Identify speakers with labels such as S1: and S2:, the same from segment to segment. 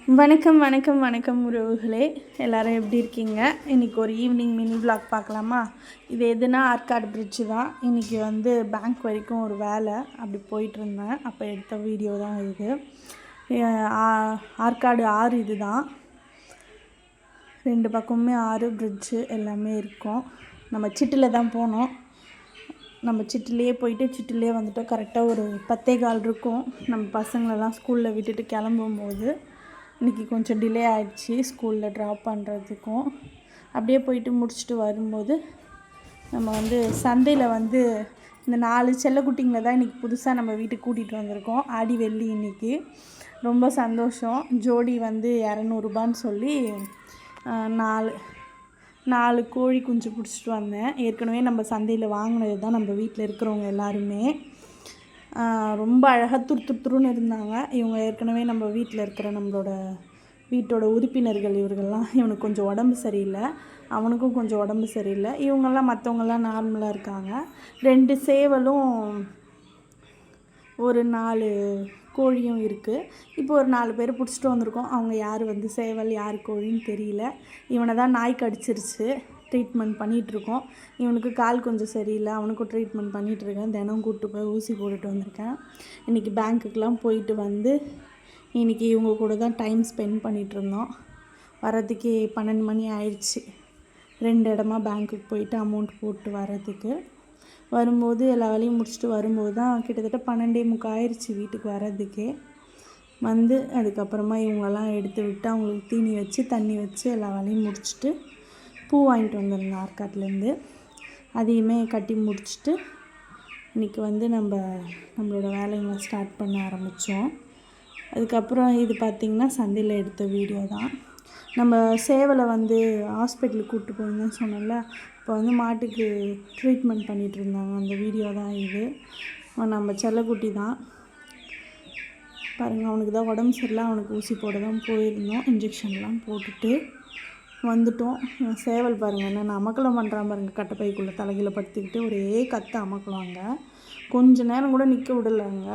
S1: வணக்கம் வணக்கம் வணக்கம் உறவுகளே, எல்லோரும் எப்படி இருக்கீங்க? இன்றைக்கி ஒரு ஈவினிங் மினி விளாக் பார்க்கலாமா? இது எதுனா ஆற்காடு பிரிட்ஜு தான். இன்றைக்கி பேங்க் வரைக்கும் ஒரு வேலை அப்படி போயிட்டுருந்தேன். அப்போ எடுத்த வீடியோ தான் இது. ஆற்காடு ஆறு இது தான். 2 பக்கமுமே ஆறு, பிரிட்ஜு எல்லாமே இருக்கும். நம்ம சிட்டில் தான் போனோம். நம்ம சிட்டிலேயே போயிட்டு சிட்டிலேயே வந்துட்டோம். கரெக்டாக ஒரு 10:15 இருக்கும். நம்ம பசங்களெல்லாம் ஸ்கூலில் விட்டுட்டு கிளம்பும்போது இன்றைக்கி கொஞ்சம் டிலே ஆகிடுச்சி ஸ்கூலில் ட்ராப் பண்ணுறதுக்கும். அப்படியே போயிட்டு முடிச்சுட்டு வரும்போது நம்ம சந்தையில் இந்த 4 செல்லக்குட்டிங்களை தான் இன்றைக்கி புதுசாக நம்ம வீட்டுக்கு கூட்டிகிட்டு வந்திருக்கோம். ஆடி வெள்ளி இன்றைக்கி ரொம்ப சந்தோஷம். ஜோடி 200 சொல்லி 4 கோழி குஞ்சு பிடிச்சிட்டு வந்தேன். ஏற்கனவே நம்ம சந்தையில் வாங்கினது தான். நம்ம வீட்டில் இருக்கிறவங்க எல்லாருமே ரொம்ப அழகாக துருத்துருன்னு இருந்தாங்க. இவங்க ஏற்கனவே நம்ம வீட்டில் இருக்கிற நம்மளோட வீட்டோட உறுப்பினர்கள். இவர்கள்லாம் இவனுக்கு கொஞ்சம் உடம்பு சரியில்லை, அவனுக்கும் கொஞ்சம் உடம்பு சரியில்லை. இவங்கெல்லாம் மற்றவங்கெல்லாம் நார்மலாக இருக்காங்க. 2 சேவலும் ஒரு 4 கோழியும் இருக்குது. இப்போ ஒரு 4 பேர் பிடிச்சிட்டு வந்திருக்கோம். அவங்க யார் சேவல் யார் கோழின்னு தெரியல. இவனை தான் நாய் கடிச்சிருச்சு. ட்ரீட்மெண்ட் பண்ணிகிட்ருக்கோம். இவனுக்கு கால் கொஞ்சம் சரியில்லை, அவனுக்கும் ட்ரீட்மெண்ட் பண்ணிகிட்ருக்கேன். தினம் கூப்பிட்டு போய் ஊசி போட்டுட்டு வந்திருக்கேன். இன்றைக்கி பேங்க்குக்கெலாம் போயிட்டு இன்றைக்கி இவங்க கூட தான் டைம் ஸ்பெண்ட் பண்ணிகிட்ருந்தோம். வரதுக்கே 12 மணி ஆயிடுச்சு. 2 இடமா பேங்க்குக்கு போயிட்டு அமௌண்ட் போட்டு வரதுக்கு. வரும்போது எல்லா வேலையும் முடிச்சுட்டு வரும்போது தான் கிட்டத்தட்ட 12:45 ஆயிடுச்சு வீட்டுக்கு வர்றதுக்கே. அதுக்கப்புறமா இவங்களெல்லாம் எடுத்து விட்டு அவங்களுக்கு தீனி வச்சு தண்ணி வச்சு எல்லா வேலையும் முடிச்சுட்டு பூ வாங்கிட்டு வந்திருந்தேன் ஆற்காட்டிலேருந்து. அதையுமே கட்டி முடிச்சுட்டு இன்றைக்கி நம்மளோட வேலைங்களை ஸ்டார்ட் பண்ண ஆரம்பித்தோம். அதுக்கப்புறம் இது பார்த்திங்கன்னா சந்தையில் எடுத்த வீடியோ தான். நம்ம சேவலை ஹாஸ்பிட்டலுக்கு கூப்பிட்டு போயிருந்தேன்னு சொன்னோம்ல. இப்போ மாட்டுக்கு ட்ரீட்மெண்ட் பண்ணிகிட்டு இருந்தாங்க. அந்த வீடியோ தான் இது. நம்ம செல்லக்குட்டி தான் பாருங்கள். அவனுக்கு தான் உடம்பு சரியில்லை. அவனுக்கு ஊசி போட தான் போயிருந்தோம். இன்ஜெக்ஷன்லாம் போட்டுட்டு வந்துட்டோம். சேவல் பாருங்கள் என்ன அமக்கலம் பண்ணுறான் பாருங்கள். கட்டைப்பைக்குள்ளே தலைகீழ படுத்துக்கிட்டு ஒரே கத்த அமக்கலாங்க. கொஞ்சம் நேரம் கூட நிற்க விடலைங்க.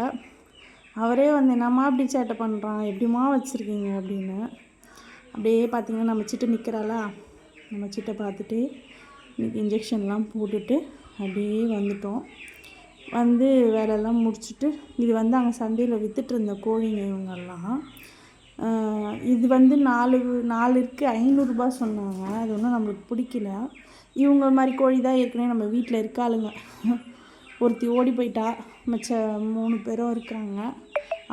S1: அவரே என்னம்மா அப்படி சேட்டை பண்ணுறான், எப்படிமா வச்சுருக்கீங்க அப்படின்னு. அப்படியே பார்த்திங்கன்னா நம்ம சிட்டை நிற்கிறாளா, நம்ம சிட்டை பார்த்துட்டு இன்றைக்கி இன்ஜெக்ஷன்லாம் போட்டுட்டு அப்படியே வந்துட்டோம். வேலையெல்லாம் முடிச்சுட்டு இது அங்கே சந்தையில் விற்றுட்டு இருந்த கோழிங்க இவங்கெல்லாம். இது 4 இருக்குது, 500 சொன்னாங்க. அது ஒன்றும் நம்மளுக்கு பிடிக்கல. இவங்க மாதிரி கோழி தான் ஏற்கனவே நம்ம வீட்டில் இருக்காளுங்க. ஒருத்தி ஓடி போயிட்டா, மிச்ச 3 பேரும் இருக்காங்க.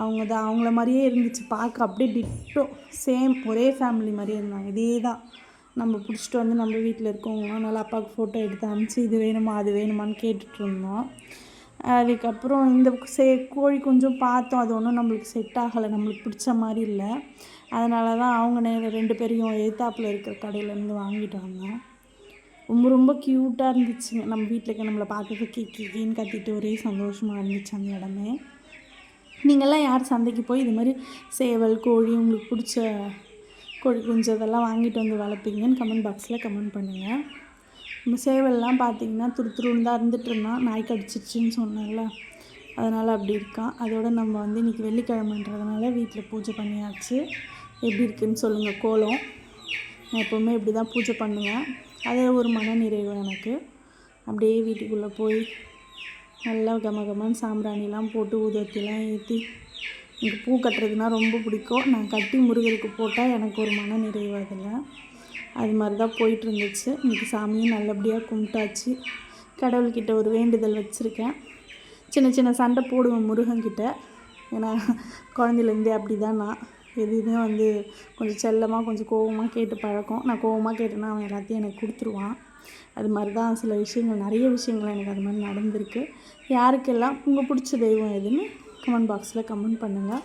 S1: அவங்கள மாதிரியே இருந்துச்சு பார்க்க. அப்படியே டிட்டோ சேம் ஒரே ஃபேமிலி மாதிரியே இருந்தாங்க. இதே தான் நம்ம பிடிச்சிட்டு நம்ம வீட்டில் இருக்கவங்க. அதனால் அப்பாவுக்கு ஃபோட்டோ எடுத்து அனுப்பிச்சி இது வேணுமா அது வேணுமான்னு கேட்டுட்ருந்தோம். அதுக்கப்புறம் இந்த கோழி கொஞ்சம் பார்த்தோம். அது ஒன்றும் நம்மளுக்கு செட் ஆகலை, நம்மளுக்கு பிடிச்ச மாதிரி இல்லை. அதனால தான் அவங்க 2 பேரையும் எதிர்த்தாப்பில் இருக்கிற கடையிலேருந்து வாங்கிட்டு வந்தோம். ரொம்ப ரொம்ப க்யூட்டாக இருந்துச்சுங்க. நம்ம வீட்டில் இருக்க நம்மளை பார்த்துட்டு கீன்னு கத்திட்டு ஒரே சந்தோஷமாக இருந்துச்சு அந்த இடமே. நீங்கள்லாம் யார் சந்தைக்கு போய் இது மாதிரி சேவல் கோழி உங்களுக்கு பிடிச்ச கோழி குஞ்சு இதெல்லாம் வாங்கிட்டு வளர்ப்பீங்கன்னு கமெண்ட் பாக்ஸில் கமெண்ட் பண்ணுங்கள். நம்ம சேவல்லாம் பார்த்திங்கன்னா துருத்துருன்னு தான் இருந்துகிட்டு இருந்தான். நாய் கடிச்சிருச்சுன்னு சொன்னால அதனால் அப்படி இருக்கான். அதோடு நம்ம இன்றைக்கி வெள்ளிக்கிழமைன்றதுனால வீட்டில் பூஜை பண்ணியாச்சு. எப்படி இருக்குதுன்னு சொல்லுங்கள். கோலம் நான் எப்போவுமே இப்படி தான் பூஜை பண்ணுவேன். அது ஒரு மன நிறைவு எனக்கு. அப்படியே வீட்டுக்குள்ளே போய் நல்லா கமகமான்னு சாம்பிராணிலாம் போட்டு ஊதுவத்திலாம் ஏற்றி, எனக்கு பூ கட்டுறதுனா ரொம்ப பிடிக்கும். நான் கட்டி முருகருக்கு போட்டால் எனக்கு ஒரு மன நிறைவு. அதில் அது மாதிரி தான் போயிட்டு இருந்துச்சு. இன்றைக்கி சாமியும் நல்லபடியாக கும்பிட்டாச்சு. கடவுள்கிட்ட ஒரு வேண்டுதல் வச்சுருக்கேன். சின்ன சின்ன சண்டை போடுவேன் முருகன்கிட்ட. ஏன்னா குழந்தையிலேருந்தே அப்படி தான் நான் எதுவுமே கொஞ்சம் செல்லமாக கொஞ்சம் கோவமாக கேட்டு பழக்கம். நான் கோவமாக கேட்டேன்னா அவன் எல்லாத்தையும் எனக்கு கொடுத்துருவான். அது மாதிரி தான் சில விஷயங்கள், நிறைய விஷயங்கள் எனக்கு அது மாதிரி நடந்திருக்கு. யாருக்கெல்லாம் உங்கள் பிடிச்ச தெய்வம் எதுன்னு கமெண்ட் பாக்ஸில் கமெண்ட் பண்ணுங்கள்.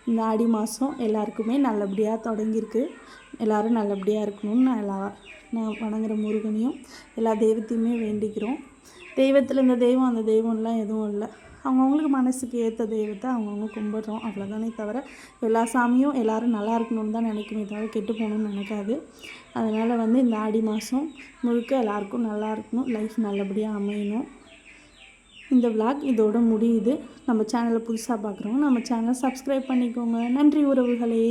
S1: இந்த ஆடி மாதம் எல்லாருக்குமே நல்லபடியாக தொடங்கியிருக்கு. எல்லோரும் நல்லபடியாக இருக்கணும்னு நான் வணங்குற முருகனையும் எல்லா தெய்வத்தையுமே வேண்டிக்கிறோம். தெய்வத்தில் இந்த தெய்வம் அந்த தெய்வம்லாம் எதுவும் இல்லை. அவங்கவுங்களுக்கு மனசுக்கு ஏற்ற தெய்வத்தை அவங்கவுங்க கும்பிட்றோம், அவ்வளோதானே தவிர எல்லா சாமியும் எல்லோரும் நல்லா இருக்கணும்னு தான் நினைக்குமே தவிர கெட்டு போகணுன்னு நினைக்காது. அதனால் இந்த ஆடி மாதம் முழுக்க எல்லாருக்கும் நல்லா இருக்கணும், லைஃப் நல்லபடியாக அமையணும். இந்த விளாக் இதோட முடியுது. நம்ம சேனலை புதுசாக பார்க்குறவங்க நம்ம சேனலை சப்ஸ்கிரைப் பண்ணிக்கோங்க. நன்றி உறவுகளே.